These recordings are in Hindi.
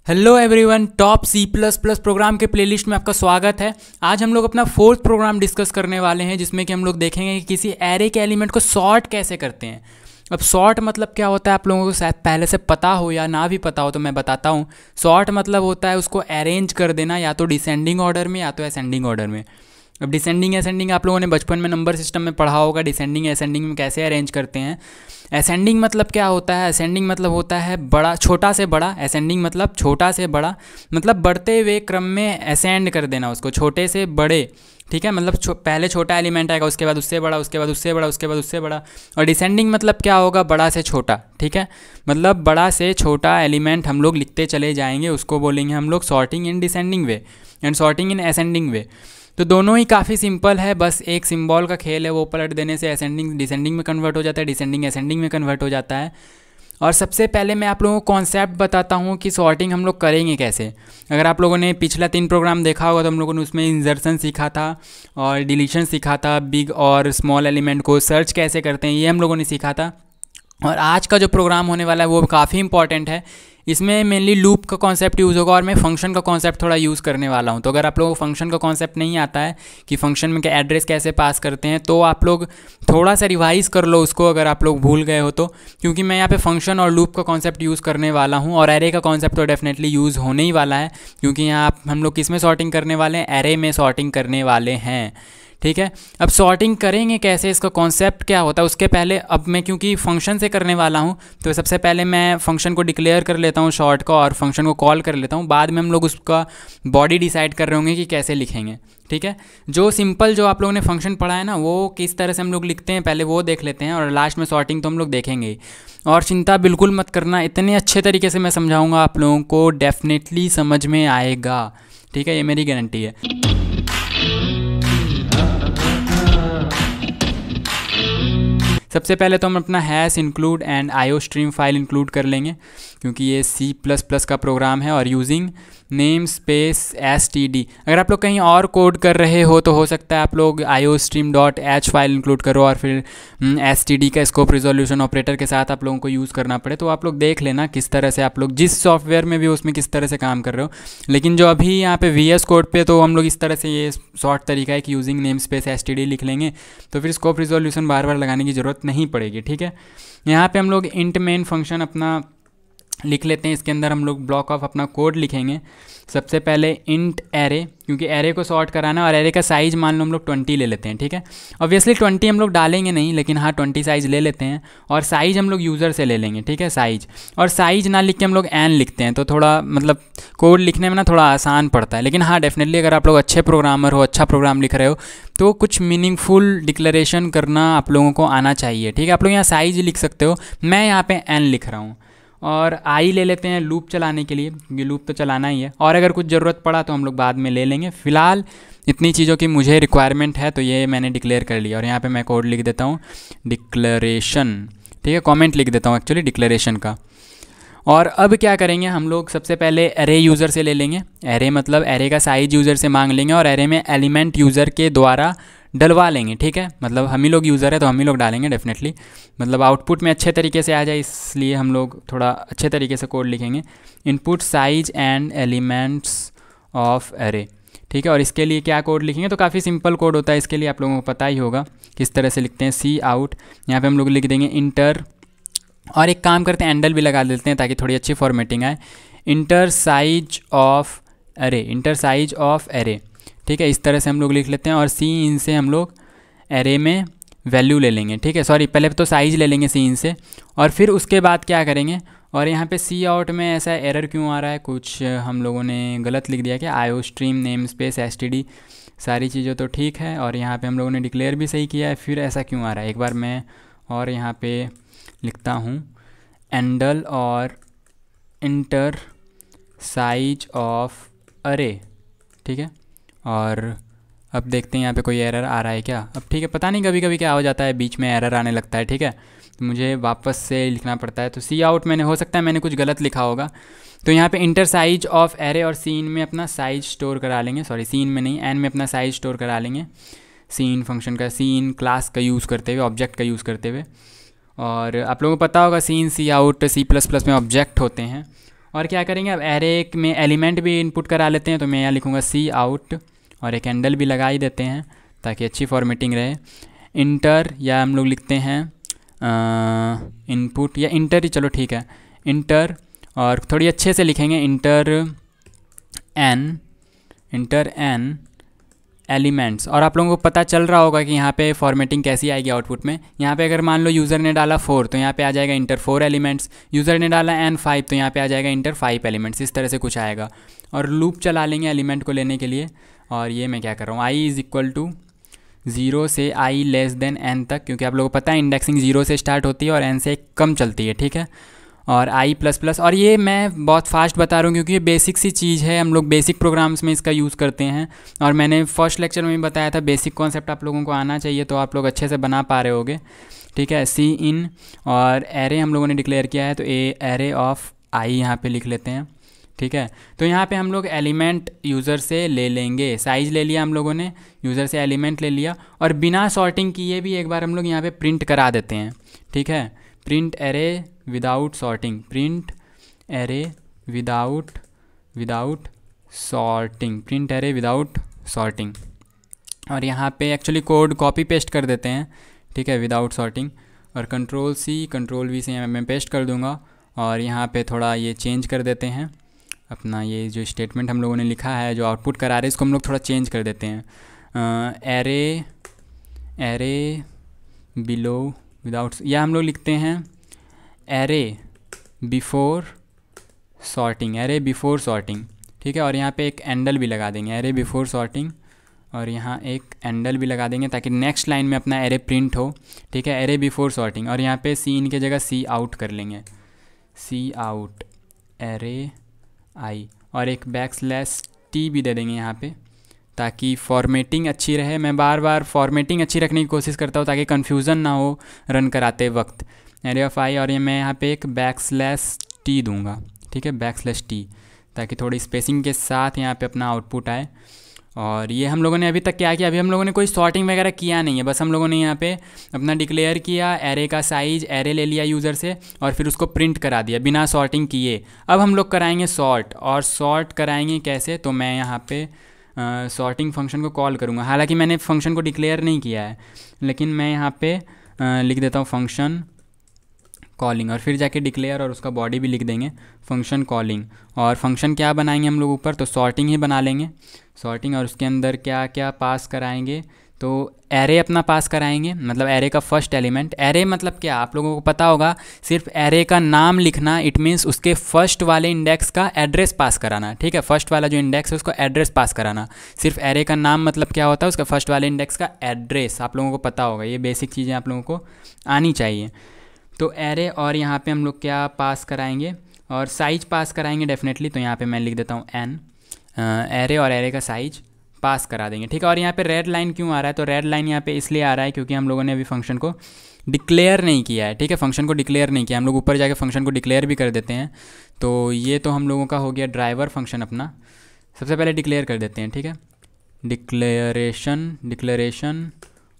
Hello everyone, top C plus plus program के प्लेलिस्ट में आपका स्वागत है। आज हम लोग अपना फोर्थ प्रोग्राम डिस्कस करने वाले हैं, जिसमें कि हम लोग देखेंगे कि किसी एरे के एलिमेंट को सॉर्ट कैसे करते हैं। अब सॉर्ट मतलब क्या होता है आप लोगों को शायद पहले से पता हो या ना भी पता हो, तो मैं बताता हूँ। सॉर्ट मतलब होता है उसको अरेंज कर देना, या तो डिसेंडिंग ऑर्डर में या तो असेंडिंग ऑर्डर में। अब डिसेंडिंग असेंडिंग आप लोगों ने बचपन में नंबर सिस्टम में पढ़ा होगा, डिसेंडिंग असेंडिंग में कैसे अरेंज करते हैं। असेंडिंग मतलब क्या होता है? असेंडिंग मतलब होता है बड़ा छोटा से बड़ा। असेंडिंग मतलब छोटा से बड़ा, मतलब बढ़ते हुए क्रम में असेंड कर देना उसको, छोटे से बड़े। ठीक है, मतलब पहले छोटा एलिमेंट आएगा, उसके बाद उससे बड़ा, उसके बाद उससे बड़ा, उसके बाद उससे बड़ा। और डिसेंडिंग मतलब क्या होगा? बड़ा से छोटा। ठीक है, मतलब बड़ा से छोटा एलिमेंट हम लोग लिखते चले जाएंगे, उसको बोलेंगे हम लोग sorting in descending way and sorting in ascending way. तो दोनों ही काफ़ी सिंपल है, बस एक सिंबल का खेल है, वो पलट देने से असेंडिंग डिसेंडिंग में कन्वर्ट हो जाता है, डिसेंडिंग असेंडिंग में कन्वर्ट हो जाता है। और सबसे पहले मैं आप लोगों को कॉन्सेप्ट बताता हूँ कि सॉर्टिंग हम लोग करेंगे कैसे। अगर आप लोगों ने पिछला 3 प्रोग्राम देखा होगा तो हम लोगों ने उसमें इंसर्शन सीखा था और डिलीशन सीखा था, बिग और स्मॉल एलिमेंट को सर्च कैसे करते हैं ये हम लोगों ने सीखा था। और आज का जो प्रोग्राम होने वाला है वो काफ़ी इंपॉर्टेंट है। इसमें मेनली लूप का कॉन्सेप्ट यूज़ होगा और मैं फंक्शन का कॉन्सेप्ट थोड़ा यूज़ करने वाला हूँ। तो अगर आप लोगों को फंक्शन का कॉन्सेप्ट नहीं आता है कि फंक्शन में क्या एड्रेस कैसे पास करते हैं, तो आप लोग थोड़ा सा रिवाइज़ कर लो उसको, अगर आप लोग भूल गए हो तो। क्योंकि मैं यहाँ पे फंक्शन और लूप का कॉन्सेप्ट यूज़ करने वाला हूँ, और एरे का कॉन्सेप्ट तो डेफिनेटली यूज़ होने ही वाला है, क्योंकि यहाँ हम लोग किस में सॉर्टिंग करने वाले हैं? एरे में सॉर्टिंग करने वाले हैं। ठीक है, अब सॉर्टिंग करेंगे कैसे, इसका कॉन्सेप्ट क्या होता है, उसके पहले अब मैं क्योंकि फंक्शन से करने वाला हूँ, तो सबसे पहले मैं फंक्शन को डिक्लेयर कर लेता हूँ शॉर्ट का, और फंक्शन को कॉल कर लेता हूँ। बाद में हम लोग उसका बॉडी डिसाइड कर रहे होंगे कि कैसे लिखेंगे। ठीक है, जो सिंपल जो आप लोगों ने फंक्शन पढ़ा है ना, वो किस तरह से हम लोग लिखते हैं पहले वो देख लेते हैं, और लास्ट में सॉर्टिंग तो हम लोग देखेंगे ही। और चिंता बिल्कुल मत करना, इतने अच्छे तरीके से मैं समझाऊँगा आप लोगों को, डेफिनेटली समझ में आएगा। ठीक है, ये मेरी गारंटी है। सबसे पहले तो हम अपना hash include and IO stream file include कर लेंगे, क्योंकि ये सी प्लस प्लस का प्रोग्राम है। और यूजिंग नेम स्पेस std, अगर आप लोग कहीं और कोड कर रहे हो तो हो सकता है आप लोग iostream.h फाइल इंक्लूड करो और फिर std का स्कोप रिजोल्यूशन ऑपरेटर के साथ आप लोगों को यूज़ करना पड़े। तो आप लोग देख लेना किस तरह से आप लोग जिस सॉफ्टवेयर में भी उसमें किस तरह से काम कर रहे हो। लेकिन जो अभी यहाँ पे VS कोड पे तो हम लोग इस तरह से ये शॉर्ट तरीका है कि यूजिंग नेम स्पेस std लिख लेंगे, तो फिर स्कोप रिजोल्यूशन बार बार लगाने की ज़रूरत नहीं पड़ेगी। ठीक है, यहाँ पे हम लोग इंट मेन फंक्शन अपना लिख लेते हैं। इसके अंदर हम लोग ब्लॉक ऑफ अपना कोड लिखेंगे। सबसे पहले इंट एरे, क्योंकि एरे को सॉर्ट कराना है, और एरे का साइज़ मान लो हम लोग 20 ले लेते हैं। ठीक है, ऑब्वियसली 20 हम लोग डालेंगे नहीं, लेकिन हाँ 20 साइज़ ले लेते हैं। और साइज़ हम लोग यूज़र से ले लेंगे। ठीक है, साइज़, और साइज़ ना लिख के हम लोग एन लिखते हैं, तो थोड़ा मतलब कोड लिखने में ना थोड़ा आसान पड़ता है। लेकिन हाँ डेफिनेटली अगर आप लोग अच्छे प्रोग्रामर हो, अच्छा प्रोग्राम लिख रहे हो, तो कुछ मीनिंगफुल डिक्लेरेशन करना आप लोगों को आना चाहिए। ठीक है, आप लोग यहाँ साइज़ लिख सकते हो, मैं यहाँ पे एन लिख रहा हूँ। और आई ले लेते हैं लूप चलाने के लिए, क्योंकि लूप तो चलाना ही है, और अगर कुछ ज़रूरत पड़ा तो हम लोग बाद में ले लेंगे। फ़िलहाल इतनी चीज़ों की मुझे रिक्वायरमेंट है, तो ये मैंने डिक्लेयर कर लिया। और यहाँ पे मैं कोड लिख देता हूँ डिक्लेरेशन। ठीक है, कमेंट लिख देता हूँ एक्चुअली डिक्लेरेशन का। और अब क्या करेंगे हम लोग, सबसे पहले एरे यूज़र से ले लेंगे। एरे मतलब एरे का साइज यूज़र से मांग लेंगे, और एरे में एलिमेंट यूज़र के द्वारा डलवा लेंगे। ठीक है, मतलब हम ही लोग यूज़र है तो हम ही लोग डालेंगे डेफिनेटली, मतलब आउटपुट में अच्छे तरीके से आ जाए, इसलिए हम लोग थोड़ा अच्छे तरीके से कोड लिखेंगे। Input size and elements of array. ठीक है, और इसके लिए क्या कोड लिखेंगे, तो काफ़ी सिंपल कोड होता है, इसके लिए आप लोगों को पता ही होगा किस तरह से लिखते हैं। सी आउट, यहाँ पे हम लोग लिख देंगे इंटर, और एक काम करते हैं एंडल भी लगा देते हैं ताकि थोड़ी अच्छी फॉर्मेटिंग आए। Inter size of array, inter size of array. ठीक है, इस तरह से हम लोग लिख लेते हैं। और सी इन से हम लोग एरे में वैल्यू ले लेंगे। ठीक है, सॉरी पहले तो साइज़ ले लेंगे सी इन से, और फिर उसके बाद क्या करेंगे। और यहाँ पे सी आउट में ऐसा एरर क्यों आ रहा है, कुछ हम लोगों ने गलत लिख दिया क्या? IO stream name space std, सारी चीज़ें तो ठीक है, और यहाँ पे हम लोगों ने डिक्लेयर भी सही किया है, फिर ऐसा क्यों आ रहा है? एक बार मैं और यहाँ पे लिखता हूँ एंडल और इंटर साइज ऑफ अरे। ठीक है, और अब देखते हैं यहाँ पे कोई एरर आ रहा है क्या। अब ठीक है, पता नहीं कभी कभी क्या हो जाता है, बीच में एरर आने लगता है। ठीक है, तो मुझे वापस से लिखना पड़ता है। तो सी आउट मैंने, हो सकता है मैंने कुछ गलत लिखा होगा, तो यहाँ पे इंटर साइज ऑफ एरे, और सीन में अपना साइज स्टोर करा लेंगे, सॉरी सीन में नहीं, एन में अपना साइज स्टोर करा लेंगे। सीन फंक्शन का, सीन क्लास का यूज़ करते हुए, ऑब्जेक्ट का यूज़ करते हुए। और आप लोगों को पता होगा सीन सी आउट सी प्लस प्लस में ऑब्जेक्ट होते हैं, और क्या करेंगे, अब एरे में एलिमेंट भी इनपुट करा लेते हैं। तो मैं यहाँ लिखूँगा सी आउट और एक हैंडल भी लगा ही देते हैं ताकि अच्छी फॉर्मेटिंग रहे। इंटर या हम लोग लिखते हैं इनपुट या इंटर ही, चलो ठीक है इंटर, और थोड़ी अच्छे से लिखेंगे इंटर एन एलिमेंट्स। और आप लोगों को पता चल रहा होगा कि यहाँ पे फॉर्मेटिंग कैसी आएगी आउटपुट में। यहाँ पे अगर मान लो यूज़र ने डाला 4 तो यहाँ पे आ जाएगा इंटर 4 एलिमेंट्स, यूज़र ने डाला n 5 तो यहाँ पे आ जाएगा इंटर 5 एलिमेंट्स, इस तरह से कुछ आएगा। और लूप चला लेंगे एलिमेंट को लेने के लिए। और ये मैं क्या कर रहा हूँ, i इज़ इक्वल टू 0 से i लेस देन n तक, क्योंकि आप लोगों को पता है इंडेक्सिंग 0 से स्टार्ट होती है और n से कम चलती है, ठीक है। और i प्लस प्लस, और ये मैं बहुत फास्ट बता रहा हूँ क्योंकि ये बेसिक सी चीज़ है, हम लोग बेसिक प्रोग्राम्स में इसका यूज़ करते हैं। और मैंने फर्स्ट लेक्चर में भी बताया था बेसिक कॉन्सेप्ट आप लोगों को आना चाहिए, तो आप लोग अच्छे से बना पा रहे होगे, ठीक है। सी इन और एरे हम लोगों ने डिक्लेयर किया है, तो एरे ऑफ i यहाँ पे लिख लेते हैं, ठीक है। तो यहाँ पे हम लोग एलिमेंट यूज़र से ले लेंगे, साइज़ ले लिया हम लोगों ने, यूज़र से एलिमेंट ले लिया, और बिना सॉर्टिंग किए भी एक बार हम लोग यहाँ पे प्रिंट करा देते हैं, ठीक है। Print array without sorting, print array without sorting, print array without sorting. और यहाँ पे एक्चुअली कोड कॉपी पेस्ट कर देते हैं, ठीक है, विदाउट सॉर्टिंग। और कंट्रोल सी कंट्रोल वी से मैं पेस्ट कर दूँगा। और यहाँ पे थोड़ा ये चेंज कर देते हैं अपना, ये जो स्टेटमेंट हम लोगों ने लिखा है जो आउटपुट करा रहे हैं इसको हम लोग थोड़ा चेंज कर देते हैं। एरे बिलो विदाउट, या हम लोग लिखते हैं एरे बिफोर सॉर्टिंग, ठीक है। और यहाँ पे एक एंडल भी लगा देंगे, एरे बिफोर सॉर्टिंग, और यहाँ एक एंडल भी लगा देंगे ताकि नेक्स्ट लाइन में अपना एरे प्रिंट हो, ठीक है, एरे बिफोर सॉर्टिंग। और यहाँ पे सी इन की जगह सी आउट कर लेंगे, सी आउट एरे आई, और एक \t भी दे देंगे यहाँ पे ताकि फॉर्मेटिंग अच्छी रहे। मैं बार बार फॉर्मेटिंग अच्छी रखने की कोशिश करता हूँ ताकि कन्फ्यूज़न ना हो रन कराते वक्त। एरे ऑफ आई, और ये मैं यहाँ पे एक \t दूंगा, ठीक है, \t, ताकि थोड़ी स्पेसिंग के साथ यहाँ पे अपना आउटपुट आए। और ये हम लोगों ने अभी तक क्या किया, अभी हम लोगों ने कोई सॉर्टिंग वगैरह किया नहीं है, बस हम लोगों ने यहाँ पे अपना डिक्लेयर किया, एरे का साइज़ एरे ले लिया यूज़र से और फिर उसको प्रिंट करा दिया बिना सॉर्टिंग किए। अब हम लोग कराएंगे सॉर्ट, और सॉर्ट कराएंगे कैसे, तो मैं यहाँ पे सॉर्टिंग फंक्शन को कॉल करूँगा। हालांकि मैंने फंक्शन को डिक्लेयर नहीं किया है, लेकिन मैं यहाँ पे लिख देता हूँ फंक्शन कॉलिंग, और फिर जाके डिक्लेयर और उसका बॉडी भी लिख देंगे फंक्शन कॉलिंग। और फंक्शन क्या बनाएंगे हम लोग ऊपर, तो सॉर्टिंग ही बना लेंगे, सॉर्टिंग। और उसके अंदर क्या क्या पास कराएंगे, तो एरे अपना पास कराएंगे, मतलब एरे का फर्स्ट एलिमेंट। एरे मतलब क्या आप लोगों को पता होगा, सिर्फ एरे का नाम लिखना, इट मीन्स उसके फर्स्ट वाले इंडेक्स का एड्रेस पास कराना, ठीक है, फर्स्ट वाला जो इंडेक्स है उसको एड्रेस पास कराना। सिर्फ एरे का नाम मतलब क्या होता है, उसका फर्स्ट वाले इंडेक्स का एड्रेस, आप लोगों को पता होगा, ये बेसिक चीज़ें आप लोगों को आनी चाहिए। तो एरे, और यहाँ पे हम लोग क्या पास कराएंगे, और साइज पास कराएंगे डेफिनेटली, तो यहाँ पे मैं लिख देता हूँ n, एरे और एरे का साइज पास करा देंगे, ठीक है। और यहाँ पे रेड लाइन क्यों आ रहा है, तो रेड लाइन यहाँ पे इसलिए आ रहा है क्योंकि हम लोगों ने अभी फंक्शन को डिक्लेयर नहीं किया है, ठीक है, फंक्शन को डिक्लेयर नहीं किया, हम लोग ऊपर जाके फंक्शन को डिक्लेयर भी कर देते हैं। तो ये तो हम लोगों का हो गया ड्राइवर फंक्शन अपना, सबसे पहले डिक्लेयर कर देते हैं, ठीक है, डिक्लेरेशन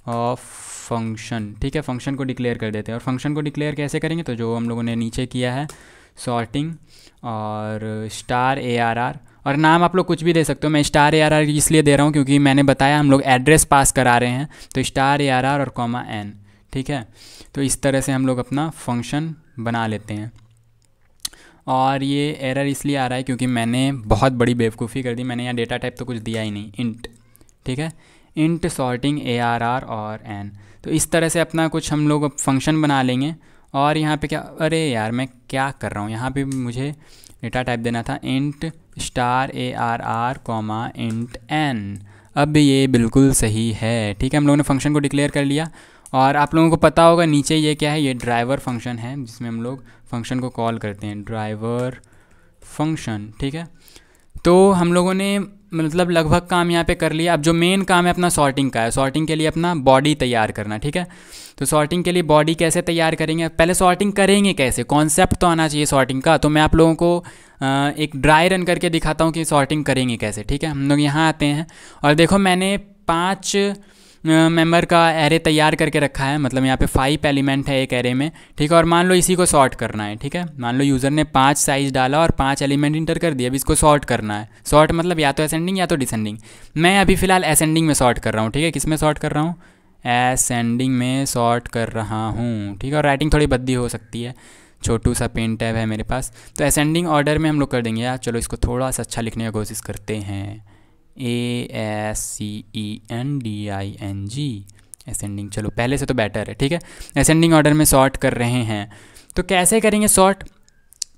ऑफ फंक्शन, ठीक है, फंक्शन को डिक्लेयर कर देते हैं। और फंक्शन को डिक्लेयर कैसे करेंगे, तो जो हम लोगों ने नीचे किया है सॉर्टिंग और *arr, और नाम आप लोग कुछ भी दे सकते हो, मैं *arr इसलिए दे रहा हूँ क्योंकि मैंने बताया हम लोग एड्रेस पास करा रहे हैं, तो *arr और (n), ठीक है। तो इस तरह से हम लोग अपना फंक्शन बना लेते हैं। और ये एरर इसलिए आ रहा है क्योंकि मैंने बहुत बड़ी बेवकूफ़ी कर दी, मैंने यहाँ डेटा टाइप तो कुछ दिया ही नहीं, इंट, ठीक है, इंट सॉर्टिंग arr और n। तो इस तरह से अपना कुछ हम लोग फंक्शन बना लेंगे। और यहाँ पे क्या, अरे यार मैं क्या कर रहा हूँ, यहाँ पे मुझे डेटा टाइप देना था इंट *arr, इंट n। अब ये बिल्कुल सही है, ठीक है, हम लोगों ने फंक्शन को डिक्लेयर कर लिया। और आप लोगों को पता होगा नीचे ये क्या है, ये ड्राइवर फंक्शन है जिसमें हम लोग फंक्शन को कॉल करते हैं, ड्राइवर फंक्शन, ठीक है। तो हम लोगों ने मतलब लगभग काम यहाँ पे कर लिया। अब जो मेन काम है अपना सॉर्टिंग का है, सॉर्टिंग के लिए अपना बॉडी तैयार करना, ठीक है। तो सॉर्टिंग के लिए बॉडी कैसे तैयार करेंगे, पहले सॉर्टिंग करेंगे कैसे, कॉन्सेप्ट तो आना चाहिए सॉर्टिंग का। तो मैं आप लोगों को एक ड्राई रन करके दिखाता हूँ कि सॉर्टिंग करेंगे कैसे, ठीक है। हम लोग यहाँ आते हैं और देखो मैंने 5 मेंबर का एरे तैयार करके रखा है, मतलब यहाँ पे 5 एलिमेंट है एक एरे में, ठीक है। और मान लो इसी को सॉर्ट करना है, ठीक है। मान लो यूज़र ने 5 साइज डाला और 5 एलिमेंट इंटर कर दिया, अब इसको सॉर्ट करना है। सॉर्ट मतलब या तो असेंडिंग या तो डिसेंडिंग। मैं अभी फ़िलहाल असेंडिंग में सॉर्ट कर रहा हूँ, ठीक है। किस में सॉर्ट कर रहा हूँ? असेंडिंग में सॉर्ट कर रहा हूँ, ठीक है। और राइटिंग थोड़ी बद्दी हो सकती है, छोटू सा पेन टैब है मेरे पास, तो असेंडिंग ऑर्डर में हम लोग कर देंगे यार। चलो इसको थोड़ा सा अच्छा लिखने की कोशिश करते हैं, ASCENDING, असेंडिंग। चलो पहले से तो बेटर है, ठीक है। असेंडिंग ऑर्डर में सॉर्ट कर रहे हैं, तो कैसे करेंगे सॉर्ट?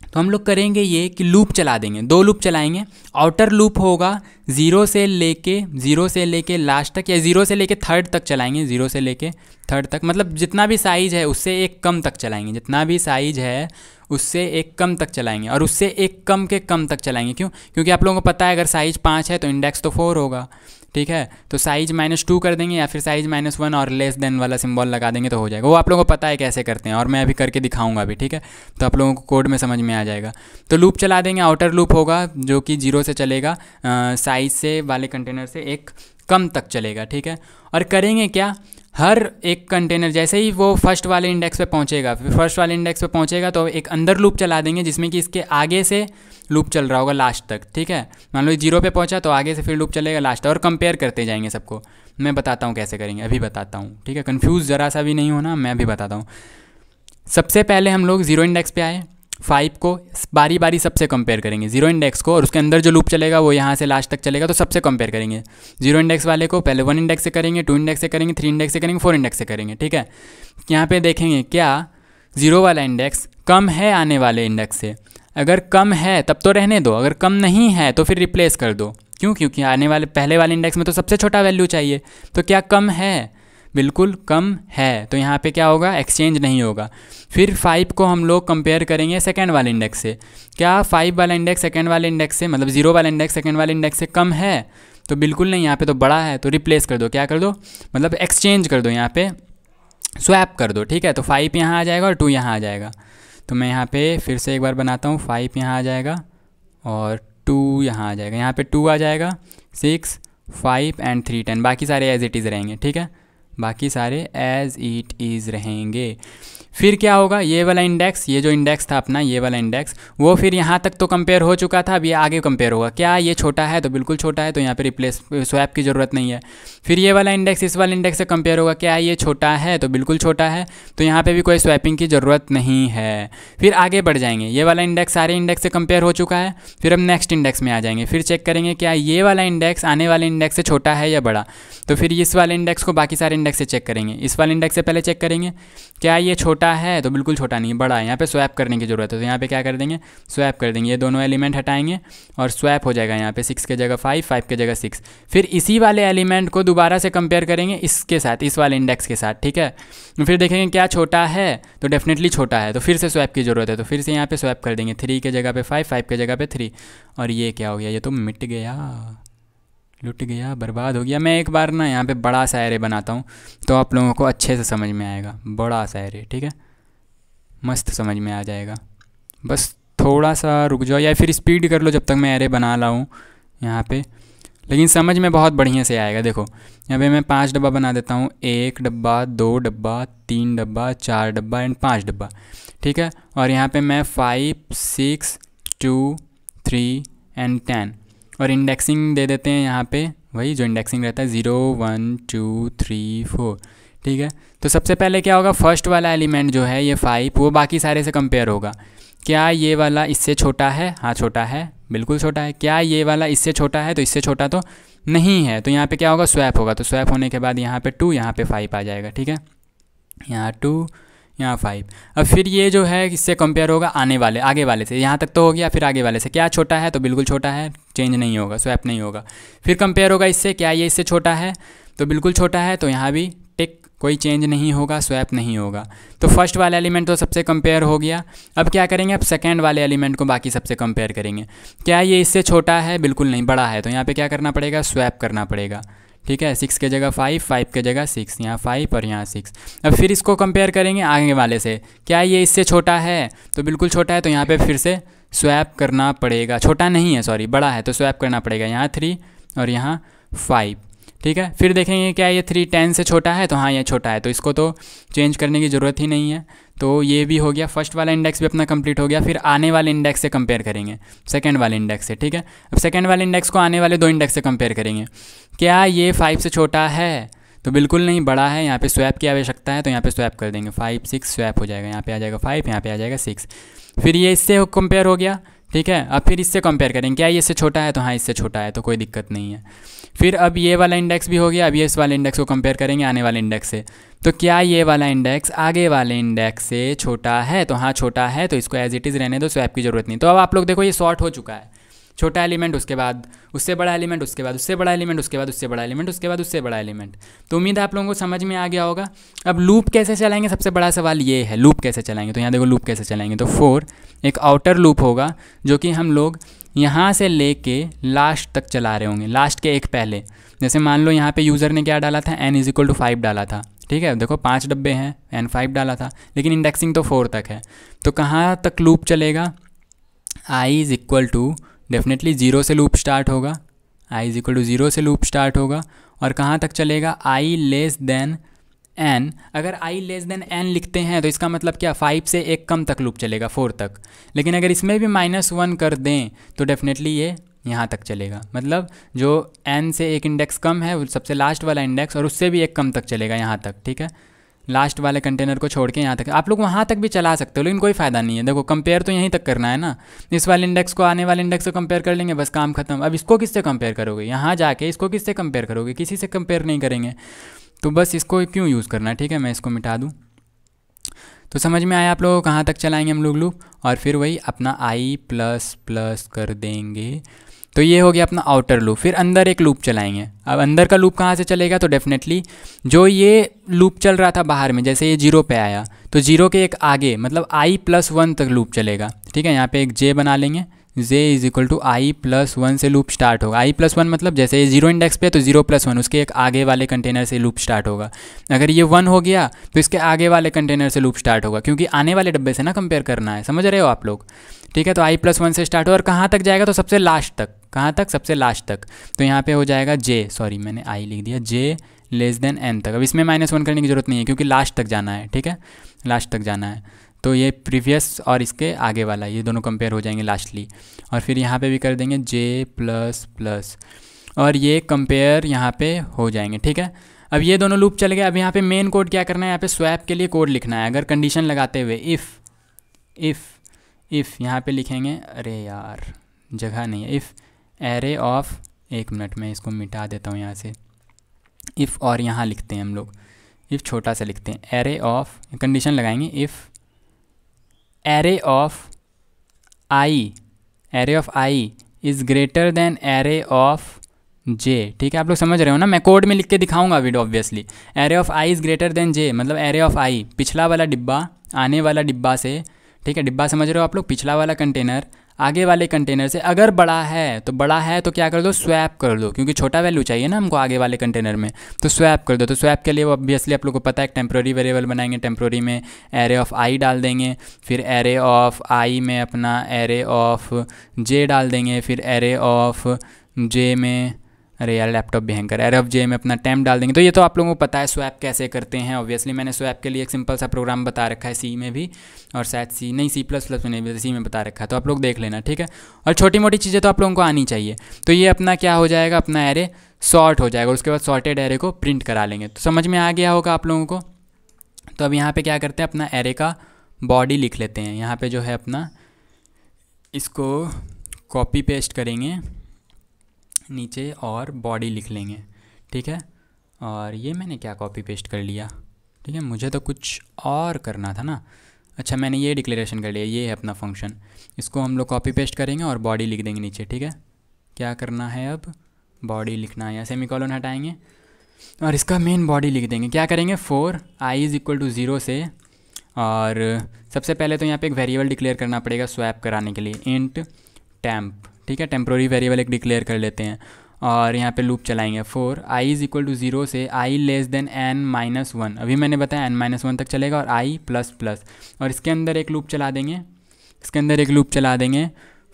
तो हम लोग करेंगे ये कि लूप चला देंगे, 2 लूप चलाएंगे। आउटर लूप होगा 0 से लेके लास्ट तक, या 0 से लेके 3rd तक चलाएंगे। 0 से लेके 3rd तक मतलब जितना भी साइज है उससे एक कम तक चलाएंगे, जितना भी साइज है उससे एक कम तक चलाएंगे, और उससे एक कम के कम तक चलाएंगे। क्यों? क्योंकि आप लोगों को पता है अगर साइज 5 है तो इंडेक्स तो 4 होगा, ठीक है। तो साइज -2 कर देंगे, या फिर साइज -1 और लेस देन वाला सिंबल लगा देंगे तो हो जाएगा। वो आप लोगों को पता है कैसे करते हैं, और मैं अभी करके दिखाऊंगा अभी, ठीक है। तो आप लोगों को कोड में समझ में आ जाएगा। तो लूप चला देंगे, आउटर लूप होगा जो कि 0 से चलेगा, साइज से वाले कंटेनर से एक कम तक चलेगा, ठीक है। और करेंगे क्या, हर एक कंटेनर जैसे ही वो फर्स्ट वाले इंडेक्स पे पहुंचेगा, फिर फर्स्ट वाले इंडेक्स पे पहुंचेगा तो एक अंदर लूप चला देंगे जिसमें कि इसके आगे से लूप चल रहा होगा लास्ट तक, ठीक है। मान लो 0 पे पहुंचा तो आगे से फिर लूप चलेगा लास्ट, और कंपेयर करते जाएंगे सबको। मैं बताता हूँ कैसे करेंगे, अभी बताता हूँ, ठीक है। कन्फ्यूज़ ज़रा सा भी नहीं होना, मैं अभी बताता हूँ। सबसे पहले हम लोग 0 इंडेक्स पे आए, 5 को बारी बारी सबसे कंपेयर करेंगे, 0 इंडेक्स को, और उसके अंदर जो लूप चलेगा वो यहाँ से लास्ट तक चलेगा, तो सबसे कंपेयर करेंगे। 0 इंडेक्स वाले को पहले 1 इंडेक्स से करेंगे, 2 इंडेक्स से करेंगे, 3 इंडेक्स से करेंगे, 4 इंडेक्स से करेंगे, ठीक है। यहाँ पे देखेंगे क्या 0 वाला इंडेक्स कम है आने वाले इंडेक्स से। अगर कम है तब तो रहने दो, अगर कम नहीं है तो फिर रिप्लेस कर दो। क्यों? क्योंकि आने वाले पहले वाले इंडेक्स में तो सबसे छोटा वैल्यू चाहिए। तो क्या कम है? बिल्कुल कम है, तो यहाँ पे क्या होगा, एक्सचेंज नहीं होगा। फिर 5 को हम लोग कंपेयर करेंगे सेकंड वाले इंडेक्स से। क्या 5 वाला इंडेक्स सेकंड वाले इंडेक्स से, मतलब 0 वाला इंडेक्स सेकंड वाले इंडेक्स से कम है? तो बिल्कुल नहीं, यहाँ पे तो बड़ा है, तो रिप्लेस कर दो। क्या कर दो? मतलब एक्सचेंज कर दो, यहाँ पे स्वैप कर दो, ठीक है। तो 5 यहाँ आ जाएगा और 2 यहाँ आ जाएगा। तो मैं यहाँ पे फिर से एक बार बनाता हूँ, 5 यहाँ आ जाएगा और 2 यहाँ आ जाएगा। यहाँ पे 2 आ जाएगा, 6, 5 एंड 3, 10। बाकी सारे एज इट इज़ रहेंगे, ठीक है। बाकी सारे एज इट इज़ रहेंगे। फिर क्या होगा, ये वाला इंडेक्स, ये जो इंडेक्स था अपना, ये वाला इंडेक्स, वो फिर यहाँ तक तो कंपेयर हो चुका था, अब ये आगे कंपेयर होगा। क्या ये छोटा है? तो बिल्कुल छोटा है, तो यहाँ पे रिप्लेस स्वैप की ज़रूरत नहीं है। फिर ये वाला इंडेक्स इस वाले इंडेक्स से कंपेयर होगा। क्या ये छोटा है? तो बिल्कुल छोटा है, तो यहाँ पे भी कोई स्वैपिंग की ज़रूरत नहीं है। फिर आगे बढ़ जाएंगे, ये वाला इंडेक्स सारे इंडेक्स से कंपेयर हो चुका है। फिर हम नेक्स्ट इंडेक्स में आ जाएंगे, फिर चेक करेंगे क्या ये वाला इंडेक्स आने वाले इंडेक्स से छोटा है या बड़ा। तो फिर इस वाले इंडेक्स को बाकी सारे इंडेक्स से चेक करेंगे। इस वाले इंडेक्स से पहले चेक करेंगे क्या ये छोटा है? तो बिल्कुल छोटा नहीं, बड़ा है। यहाँ पे स्वैप करने की ज़रूरत है, तो यहाँ पे क्या कर देंगे, स्वैप कर देंगे। ये दोनों एलिमेंट हटाएंगे और स्वैप हो जाएगा। यहाँ पे 6 के जगह 5, 5 के जगह 6। फिर इसी वाले एलिमेंट को दोबारा से कंपेयर करेंगे इसके साथ, इस वाले इंडेक्स के साथ, ठीक है। फिर देखेंगे क्या छोटा है, तो डेफिनेटली छोटा है, तो फिर से स्वैप की ज़रूरत है। तो फिर से यहाँ पे स्वैप कर देंगे, 3 के जगह पे 5, 5 के जगह पे 3। और ये क्या हो गया, ये तो मिट गया, लुट गया, बर्बाद हो गया। मैं एक बार ना यहाँ पे बड़ा सा एरे बनाता हूँ तो आप लोगों को अच्छे से समझ में आएगा। बड़ा सा एरे, ठीक है, मस्त समझ में आ जाएगा। बस थोड़ा सा रुक जाओ या फिर स्पीड कर लो जब तक मैं एरे बना लाऊँ यहाँ पे, लेकिन समझ में बहुत बढ़िया से आएगा। देखो यहाँ पे मैं 5 डब्बा बना देता हूँ, 1 डब्बा, 2 डब्बा, 3 डब्बा, 4 डब्बा एंड 5 डब्बा, ठीक है। और यहाँ पे मैं 5, 6, 2, 3 एंड 10, और इंडेक्सिंग दे देते हैं यहाँ पे, वही जो इंडेक्सिंग रहता है 0, 1, 2, 3, 4, ठीक है। तो सबसे पहले क्या होगा, फर्स्ट वाला एलिमेंट जो है ये 5, वो बाकी सारे से कंपेयर होगा। क्या ये वाला इससे छोटा है? हाँ छोटा है, बिल्कुल छोटा है। क्या ये वाला इससे छोटा है? तो इससे छोटा तो नहीं है, तो यहाँ पे क्या होगा, स्वैप होगा। तो स्वैप होने के बाद यहाँ पे 2, यहाँ पे 5 आ जाएगा, ठीक है। यहाँ 2, यहाँ 5। अब फिर ये जो है इससे कंपेयर होगा आने वाले, आगे वाले से। यहाँ तक तो हो गया, फिर आगे वाले से क्या छोटा है? तो बिल्कुल छोटा है, चेंज नहीं होगा, स्वैप नहीं होगा। फिर कंपेयर होगा इससे, क्या ये इससे छोटा है? तो बिल्कुल छोटा है, तो यहाँ भी टिक, कोई चेंज नहीं होगा, स्वैप नहीं होगा। तो फर्स्ट वाला एलिमेंट तो सबसे कंपेयर हो गया। अब क्या करेंगे, अब सेकंड वाले एलिमेंट को बाकी सबसे कंपेयर करेंगे। क्या ये इससे छोटा है? बिल्कुल नहीं, बड़ा है, तो यहाँ पे क्या करना पड़ेगा, स्वैप करना पड़ेगा, ठीक है। 6 के जगह 5, 5 के जगह 6, यहाँ 5 और यहाँ 6। अब फिर इसको कंपेयर करेंगे आगे वाले से। क्या ये इससे छोटा है? तो बिल्कुल छोटा है, तो यहाँ पे फिर से स्वैप करना पड़ेगा। छोटा नहीं है, सॉरी, बड़ा है, तो स्वैप करना पड़ेगा। यहाँ 3 और यहाँ 5, ठीक है। फिर देखेंगे क्या ये 3 10 से छोटा है, तो हाँ ये छोटा है, तो इसको तो चेंज करने की ज़रूरत ही नहीं है। तो ये भी हो गया, फर्स्ट वाला इंडेक्स भी अपना कंप्लीट हो गया। फिर आने वाले इंडेक्स से कंपेयर करेंगे, सेकंड वाले इंडेक्स से, ठीक है। अब सेकंड वाले इंडेक्स को आने वाले 2 इंडेक्स से कंपेयर करेंगे। क्या ये 5 से छोटा है, तो बिल्कुल नहीं, बड़ा है। यहाँ पे स्वैप की आवश्यकता है, तो यहाँ पे स्वैप कर देंगे, 5 6 स्वैप हो जाएगा, यहाँ पे आ जाएगा 5, यहाँ पे आ जाएगा 6। फिर ये इससे कंपेयर हो गया, ठीक है। अब फिर इससे कंपेयर करेंगे, क्या ये इससे छोटा है, तो हाँ इससे छोटा है, तो कोई दिक्कत नहीं है। फिर अब ये वाला इंडेक्स भी हो गया, अब ये इस वाले इंडेक्स को कंपेयर करेंगे आने वाले इंडेक्स से, तो क्या ये वाला इंडेक्स आगे वाले इंडेक्स से छोटा है, तो हाँ छोटा है, तो इसको एज इट इज़ रहने दो, स्वैप की ज़रूरत नहीं। तो अब आप लोग देखो ये सॉर्ट हो चुका है, छोटा एलिमेंट उसके बाद उससे बड़ा एलिमेंट, उसके बाद उससे बड़ा एलिमेंट, उसके बाद उससे बड़ा एलिमेंट, उसके बाद उससे बड़ा एलिमेंट। तो उम्मीद है आप लोगों को समझ में आ गया होगा। अब लूप कैसे चलाएंगे, सबसे बड़ा सवाल ये है, लूप कैसे चलाएंगे। तो यहाँ देखो लूप कैसे चलाएंगे, तो 4 एक आउटर लूप होगा जो कि हम लोग यहाँ से लेके लास्ट तक चला रहे होंगे, लास्ट के एक पहले। जैसे मान लो यहाँ पे यूज़र ने क्या डाला था, n = 5 डाला था, ठीक है। देखो 5 डब्बे हैं, n 5 डाला था, लेकिन इंडेक्सिंग तो 4 तक है। तो कहाँ तक लूप चलेगा, i = डेफिनेटली 0 से लूप स्टार्ट होगा, i = 0 से लूप स्टार्ट होगा। और कहाँ तक चलेगा, i n। अगर i n लिखते हैं तो इसका मतलब क्या, 5 से एक कम तक लूप चलेगा, 4 तक। लेकिन अगर इसमें भी -1 कर दें तो डेफिनेटली ये यहाँ तक चलेगा। मतलब जो n से एक इंडेक्स कम है, वो सबसे लास्ट वाला इंडेक्स, और उससे भी एक कम तक चलेगा, यहाँ तक, ठीक है। लास्ट वाले कंटेनर को छोड़ के यहाँ तक। आप लोग वहाँ तक भी चला सकते हो, लेकिन कोई फ़ायदा नहीं है। देखो कंपेयर तो यहीं तक करना है ना, इस वाले इंडेक्स को आने वाले इंडेक्स से कंपेयर कर लेंगे, बस काम खत्म। अब इसको किससे कंपेयर करोगे, यहाँ जाके इसको किससे कंपेयर करोगे, किसी से कंपेयर नहीं करेंगे। तो बस इसको क्यों यूज़ करना है, ठीक है। मैं इसको मिटा दूँ। तो समझ में आया आप लोगों को, कहाँ तक चलाएंगे हम लोग लूप, और फिर वही अपना i++ कर देंगे। तो ये हो गया अपना आउटर लूप। फिर अंदर एक लूप चलाएंगे। अब अंदर का लूप कहाँ से चलेगा, तो डेफिनेटली जो ये लूप चल रहा था बाहर में, जैसे ये 0 पे आया, तो 0 के एक आगे मतलब i+1 तक लूप चलेगा, ठीक है। यहाँ पे एक j बना लेंगे, j = i+1 से लूप स्टार्ट होगा। i+1 मतलब जैसे ये 0 इंडेक्स पे, तो 0+1 उसके एक आगे वाले कंटेनर से लूप स्टार्ट होगा। अगर ये 1 हो गया तो इसके आगे वाले कंटेनर से लूप स्टार्ट होगा, क्योंकि आने वाले डब्बे से ना कंपेयर करना है, समझ रहे हो आप लोग, ठीक है। तो i+1 से स्टार्ट हो, और कहाँ तक जाएगा, तो सबसे लास्ट तक। कहाँ तक, सबसे लास्ट तक। तो यहाँ पे हो जाएगा j, सॉरी मैंने i लिख दिया, j n तक। अब इसमें -1 करने की ज़रूरत नहीं है, क्योंकि लास्ट तक जाना है, ठीक है, लास्ट तक जाना है। तो ये प्रीवियस और इसके आगे वाला, ये दोनों कंपेयर हो जाएंगे लास्टली। और फिर यहाँ पे भी कर देंगे j++, और ये कंपेयर यहाँ पे हो जाएंगे, ठीक है। अब ये दोनों लूप चले गए। अब यहाँ पे मेन कोड क्या करना है, यहाँ पे स्वैप के लिए कोड लिखना है। अगर कंडीशन लगाते हुए इफ़ यहाँ पे लिखेंगे, अरे यार जगह नहीं है, इफ़ एरे ऑफ, एक मिनट में इसको मिटा देता हूँ यहाँ से, इफ़, और यहाँ लिखते हैं हम लोग, इफ़ छोटा सा लिखते हैं, एरे ऑफ, कंडीशन लगाएंगे, if array of i is greater than array of j, ठीक है। आप लोग समझ रहे हो ना, मैं कोड में लिख के दिखाऊंगा video obviously. Array of i is greater than j मतलब एरे ऑफ i, पिछला वाला डिब्बा आने वाला डिब्बा से, ठीक है, डिब्बा समझ रहे हो आप लोग, पिछला वाला कंटेनर आगे वाले कंटेनर से अगर बड़ा है तो क्या कर दो, स्वैप कर दो, क्योंकि छोटा वैल्यू चाहिए ना हमको आगे वाले कंटेनर में, तो स्वैप कर दो। तो स्वैप के लिए वो ऑब्वियसली आप लोग को पता है, एक टेम्प्रोरी वेरिएबल बनाएंगे, टेम्प्रोरी में एरे ऑफ i डाल देंगे, फिर एरे ऑफ i में अपना एरे ऑफ j डाल देंगे, फिर एरे ऑफ j में, अरे यार लैपटॉप भी हैंग कर, एरे ऑफ j में अपना टेम्प डाल देंगे। तो ये तो आप लोगों को पता है स्वैप कैसे करते हैं। ऑब्वियसली मैंने स्वैप के लिए एक सिंपल सा प्रोग्राम बता रखा है, सी में भी, और शायद C में भी, सी में बता रखा है, तो आप लोग देख लेना, ठीक है। और छोटी मोटी चीज़ें तो आप लोगों को आनी चाहिए। तो ये अपना क्या हो जाएगा, अपना एरे सॉर्ट हो जाएगा, उसके बाद सॉर्टेड एरे को प्रिंट करा लेंगे। तो समझ में आ गया होगा आप लोगों को। तो अब यहाँ पर क्या करते हैं, अपना एरे का बॉडी लिख लेते हैं। यहाँ पर जो है अपना, इसको कॉपी पेस्ट करेंगे नीचे और बॉडी लिख लेंगे, ठीक है। और ये मैंने क्या कॉपी पेस्ट कर लिया, ठीक है, मुझे तो कुछ और करना था ना। अच्छा मैंने ये डिक्लेरेशन कर लिया, ये है अपना फंक्शन, इसको हम लोग कॉपी पेस्ट करेंगे और बॉडी लिख देंगे नीचे, ठीक है। क्या करना है, अब बॉडी लिखना है, या सेमीकोलन हटाएंगे और इसका मेन बॉडी लिख देंगे। क्या करेंगे, 4 i = 0 से, और सबसे पहले तो यहाँ पे एक वेरिएबल डिक्लेयर करना पड़ेगा स्वैप कराने के लिए, इंट टेम्प, ठीक है, टेम्प्रोरी वेरिएबल एक डिक्लेयर कर लेते हैं। और यहाँ पे लूप चलाएंगे, 4 i = 0 से i n-1, अभी मैंने बताया n-1 तक चलेगा, और i++, और इसके अंदर एक लूप चला देंगे,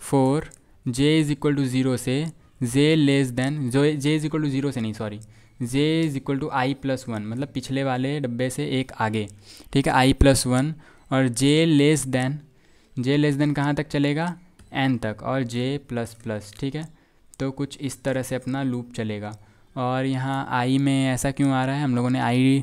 4 j = 0 से j <0 से नहीं, sorry, j is equal to i plus one, मतलब पिछले वाले डब्बे से एक आगे, ठीक है, आई प्लस वन, और जे लेस देन कहाँ तक चलेगा, एन तक, और जे प्लस प्लस, ठीक है। तो कुछ इस तरह से अपना लूप चलेगा। और यहाँ आई में ऐसा क्यों आ रहा है, हम लोगों ने आई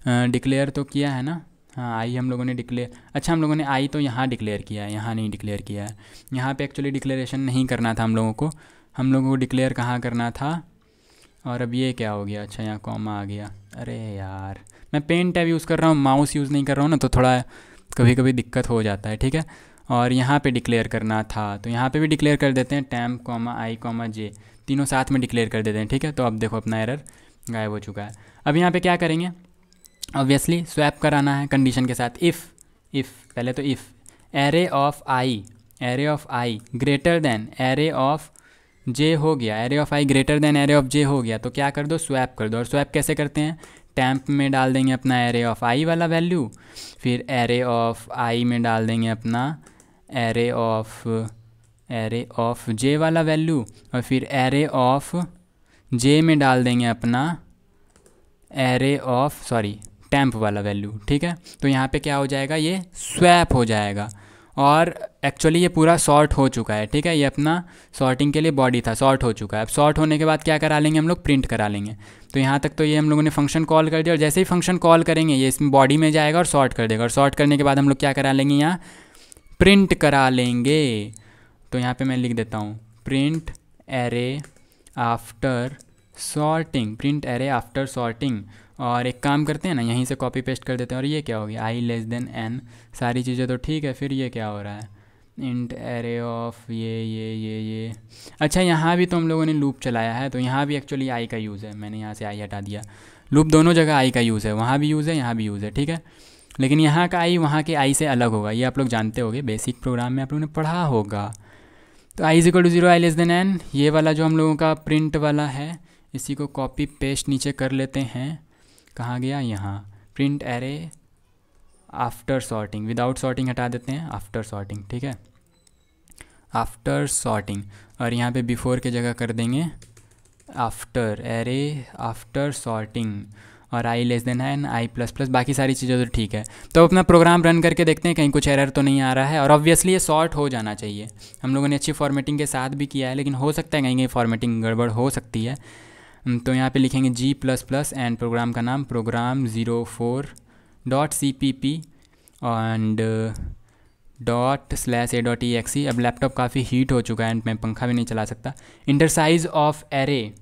डिक्लेयर तो किया है ना, हाँ आई हम लोगों ने डिक्लेयर, अच्छा हम लोगों ने आई तो यहाँ डिक्लेयर किया है, यहाँ नहीं डिक्लेयर किया है। यहाँ पे एक्चुअली डिक्लेरेशन नहीं करना था हम लोगों को डिक्लेयर कहाँ करना था। और अब ये क्या हो गया, अच्छा यहाँ कॉमा आ गया, अरे यार मैं पेन टैब यूज़ कर रहा हूँ, माउस यूज़ नहीं कर रहा हूँ ना, तो थोड़ा कभी कभी दिक्कत हो जाता है, ठीक है। और यहाँ पे डिक्लेयर करना था, तो यहाँ पे भी डिक्लेयर कर देते हैं, टैम्प कॉमा आई कॉमा जे, तीनों साथ में डिक्लेयर कर देते हैं, ठीक है। तो अब देखो अपना एरर गायब हो चुका है। अब यहाँ पे क्या करेंगे, ऑब्वियसली स्वैप कराना है कंडीशन के साथ। इफ़ पहले तो if array of i greater than array of j हो गया, array of i greater than array of j हो गया, तो क्या कर दो, स्वैप कर दो। और स्वैप कैसे करते हैं, टैम्प में डाल देंगे अपना एरे ऑफ आई वाला वैल्यू, फिर एरे ऑफ आई में डाल देंगे अपना एरे ऑफ जे वाला वैल्यू, और फिर एरे ऑफ जे में डाल देंगे अपना टैम्प वाला वैल्यू, ठीक है। तो यहाँ पे क्या हो जाएगा, ये स्वैप हो जाएगा। और एक्चुअली ये पूरा सॉर्ट हो चुका है, ठीक है, ये अपना सॉर्टिंग के लिए बॉडी था, सॉर्ट हो चुका है। अब सॉर्ट होने के बाद क्या करा लेंगे हम लोग, प्रिंट करा लेंगे। तो यहाँ तक तो ये हम लोगों ने फंक्शन कॉल कर दिया, और जैसे ही फंक्शन कॉल करेंगे ये इसमें बॉडी में जाएगा और सॉर्ट कर देगा, और सॉर्ट करने के बाद हम लोग क्या करा लेंगे, यहाँ प्रिंट करा लेंगे। तो यहाँ पे मैं लिख देता हूँ प्रिंट एरे आफ्टर सॉर्टिंग। और एक काम करते हैं ना, यहीं से कॉपी पेस्ट कर देते हैं। और ये क्या हो गया, आई लेस देन एन, सारी चीज़ें तो ठीक है, फिर ये क्या हो रहा है, इंट एरे ऑफ ये। अच्छा यहाँ भी तो हम लोगों ने लूप चलाया है, तो यहाँ भी एक्चुअली आई का यूज़ है, मैंने यहाँ से आई हटा दिया। लूप दोनों जगह आई का यूज़ है, वहाँ भी यूज़ है, यहाँ भी यूज़ है, ठीक है। लेकिन यहाँ का आई वहाँ के आई से अलग होगा, ये आप लोग जानते होंगे, बेसिक प्रोग्राम में आप लोगों ने पढ़ा होगा। तो i is equal to 0, i less than n, ये वाला जो हम लोगों का प्रिंट वाला है, इसी को कॉपी पेस्ट नीचे कर लेते हैं। कहाँ गया, यहाँ print array after sorting, without sorting हटा देते हैं, आफ्टर सॉर्टिंग, ठीक है, आफ्टर सॉर्टिंग। और यहाँ पे बिफोर की जगह कर देंगे आफ्टर एरे आफ्टर सॉर्टिंग, और आई लेस देन एन, आई प्लस प्लस, बाकी सारी चीज़ें तो ठीक है। तो अपना प्रोग्राम रन करके देखते हैं कहीं कुछ एरर तो नहीं आ रहा है। और ऑब्वियसली ये सॉर्ट हो जाना चाहिए, हम लोगों ने अच्छी फॉर्मेटिंग के साथ भी किया है, लेकिन हो सकता है कहीं कहीं फॉर्मेटिंग गड़बड़ हो सकती है। तो यहाँ पे लिखेंगे G++ एंड प्रोग्राम का नाम program04.cpp एंड ./a.exe। अब लैपटॉप काफ़ी हीट हो चुका है एंड मैं पंखा भी नहीं चला सकता। इंटर साइज़ ऑफ एरे,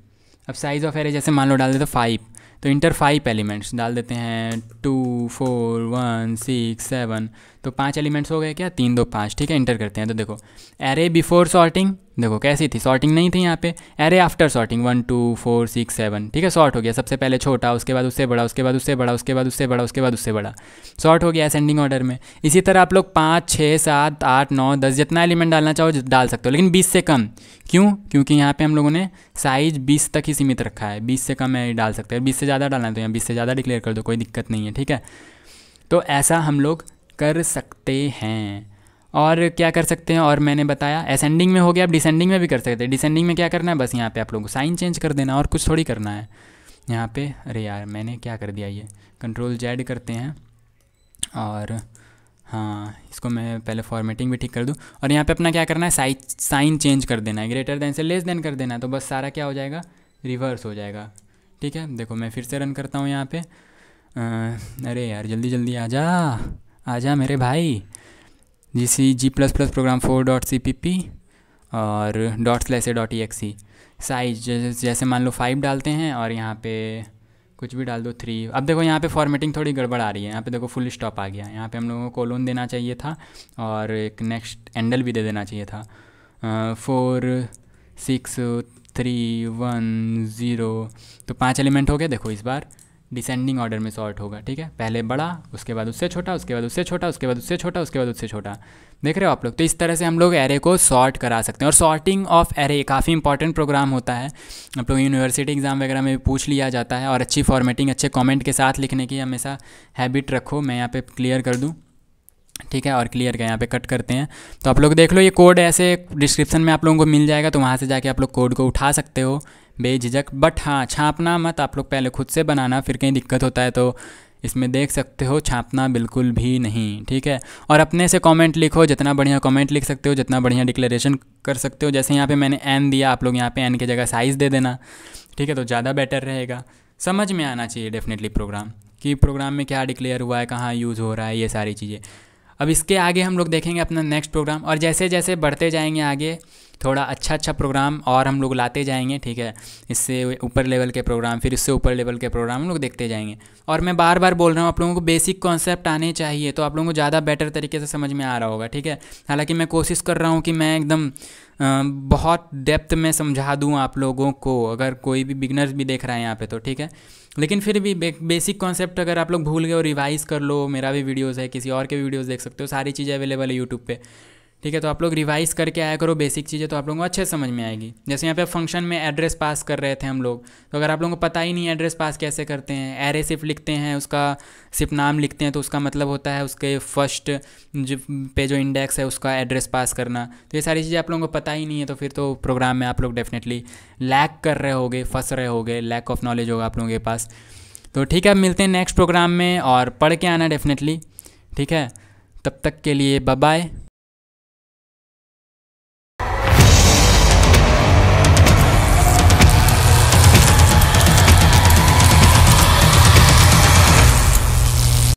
अब साइज़ ऑफ एरे जैसे मान लो डाल देते 5, तो इंटर 5 एलिमेंट्स डाल देते हैं, 2 4 1 6 7, तो 5 एलिमेंट्स हो गए क्या, 3 2 5, ठीक है। इंटर करते हैं तो देखो एरे बिफोर सॉर्टिंग, देखो कैसी थी, सॉर्टिंग नहीं थी यहाँ पे। एरे आफ्टर सॉर्टिंग 1 2 4 6 7, ठीक है, सॉर्ट हो गया, सबसे पहले छोटा, उसके बाद उससे बड़ा, उसके बाद उससे बड़ा, उसके बाद उससे बड़ा, उसके बाद उससे बड़ा, सॉर्ट हो गया असेंडिंग ऑर्डर में। इसी तरह आप लोग 5 6 7 8 9 10 जितना एलिमेंट डालना चाहो डाल सकते हो, लेकिन 20 से कम। क्यों, क्योंकि यहाँ पे हम लोगों ने साइज 20 तक ही सीमित रखा है, 20 से कम है डाल सकते हैं। 20 से ज़्यादा डालना है तो यहाँ 20 से ज़्यादा डिक्लेयर कर दो, कोई दिक्कत नहीं है, ठीक है। तो ऐसा हम लोग कर सकते हैं। और क्या कर सकते हैं, और मैंने बताया असेंडिंग में हो गया, अब डिसेंडिंग में भी कर सकते हैं। डिसेंडिंग में क्या करना है, बस यहाँ पे आप लोगों को साइन चेंज कर देना, और कुछ थोड़ी करना है यहाँ पे। अरे यार मैंने क्या कर दिया, ये Ctrl+Z करते हैं, और हाँ इसको मैं पहले फॉर्मेटिंग भी ठीक कर दूँ। और यहाँ पे अपना क्या करना है, साइन चेंज कर देना है, ग्रेटर देन से लेस देन कर देना है, तो बस सारा क्या हो जाएगा, रिवर्स हो जाएगा, ठीक है। देखो मैं फिर से रन करता हूँ यहाँ पे। अरे यार जल्दी जल्दी आजा मेरे भाई। G++ program4.cpp और ./a.exe। साइज जैसे मान लो 5 डालते हैं, और यहाँ पे कुछ भी डाल दो 3। अब देखो यहाँ पे फॉर्मेटिंग थोड़ी गड़बड़ आ रही है, यहाँ पे देखो फुल स्टॉप आ गया, यहाँ पे हम लोगों को कोलोन देना चाहिए था, और एक नेक्स्ट एंडल भी दे देना चाहिए था। 4 6 3 1 0, तो 5 एलिमेंट हो गए। देखो इस बार डिसेंडिंग ऑर्डर में सॉर्ट होगा, ठीक है, पहले बड़ा, उसके बाद उससे छोटा, उसके बाद उससे छोटा, उसके बाद उससे छोटा, उसके बाद उससे छोटा, देख रहे हो आप लोग। तो इस तरह से हम लोग एरे को सॉर्ट करा सकते हैं। और सॉर्टिंग ऑफ एरे काफ़ी इंपॉर्टेंट प्रोग्राम होता है, आप लोग यूनिवर्सिटी एग्ज़ाम वगैरह में भी पूछ लिया जाता है। और अच्छी फॉर्मेटिंग, अच्छे कमेंट के साथ लिखने की हमेशा हैबिट रखो। मैं यहाँ पे क्लियर कर दूँ, ठीक है, और क्लियर का यहाँ पे कट करते हैं। तो आप लोग देख लो, ये कोड ऐसे डिस्क्रिप्शन में आप लोगों को मिल जाएगा, तो वहाँ से जाके आप लोग कोड को उठा सकते हो बेझिझक। बट हाँ, छापना मत, आप लोग पहले खुद से बनाना, फिर कहीं दिक्कत होता है तो इसमें देख सकते हो, छापना बिल्कुल भी नहीं, ठीक है। और अपने से कमेंट लिखो, जितना बढ़िया कमेंट लिख सकते हो, जितना बढ़िया डिक्लेरेशन कर सकते हो। जैसे यहाँ पे मैंने एन दिया, आप लोग यहाँ पे एन की जगह साइज़ दे देना, ठीक है, तो ज़्यादा बेटर रहेगा। समझ में आना चाहिए डेफिनेटली प्रोग्राम, कि प्रोग्राम में क्या डिक्लेयर हुआ है, कहाँ यूज़ हो रहा है, ये सारी चीज़ें। अब इसके आगे हम लोग देखेंगे अपना नेक्स्ट प्रोग्राम, और जैसे जैसे बढ़ते जाएंगे आगे थोड़ा अच्छा प्रोग्राम और हम लोग लाते जाएंगे, ठीक है। इससे ऊपर लेवल के प्रोग्राम, फिर इससे ऊपर लेवल के प्रोग्राम हम लोग देखते जाएंगे। और मैं बार बार बोल रहा हूँ, आप लोगों को बेसिक कॉन्सेप्ट आने चाहिए, तो आप लोगों को ज़्यादा बेटर तरीके से समझ में आ रहा होगा, ठीक है। हालांकि मैं कोशिश कर रहा हूँ कि मैं एकदम बहुत डेप्थ में समझा दूँ आप लोगों को, अगर कोई भी बिगनर्स भी देख रहा है यहाँ पे तो, ठीक है। लेकिन फिर भी बेसिक कॉन्सेप्ट अगर आप लोग भूल गए और रिवाइज़ कर लो, मेरा भी वीडियोज़ है, किसी और के भी वीडियोज़ देख सकते हो, सारी चीज़ें अवेलेबल है यूट्यूब पे, ठीक है। तो आप लोग रिवाइज़ करके आया करो बेसिक चीज़ें, तो आप लोगों को अच्छे समझ में आएगी। जैसे यहाँ पे फंक्शन में एड्रेस पास कर रहे थे हम लोग, तो अगर आप लोगों को पता ही नहीं एड्रेस पास कैसे करते हैं, एरे सिर्फ लिखते हैं, उसका सिर्फ नाम लिखते हैं, तो उसका मतलब होता है उसके फर्स्ट जो इंडेक्स है उसका एड्रेस पास करना। तो ये सारी चीज़ें आप लोगों को पता ही नहीं है, तो फिर तो प्रोग्राम में आप लोग डेफिनेटली लैक कर रहे होगे, फंस रहे होगे, लैक ऑफ नॉलेज होगा आप लोगों के पास। तो ठीक है, अब मिलते हैं नेक्स्ट प्रोग्राम में, और पढ़ के आना डेफिनेटली, ठीक है। तब तक के लिए बाय बाय।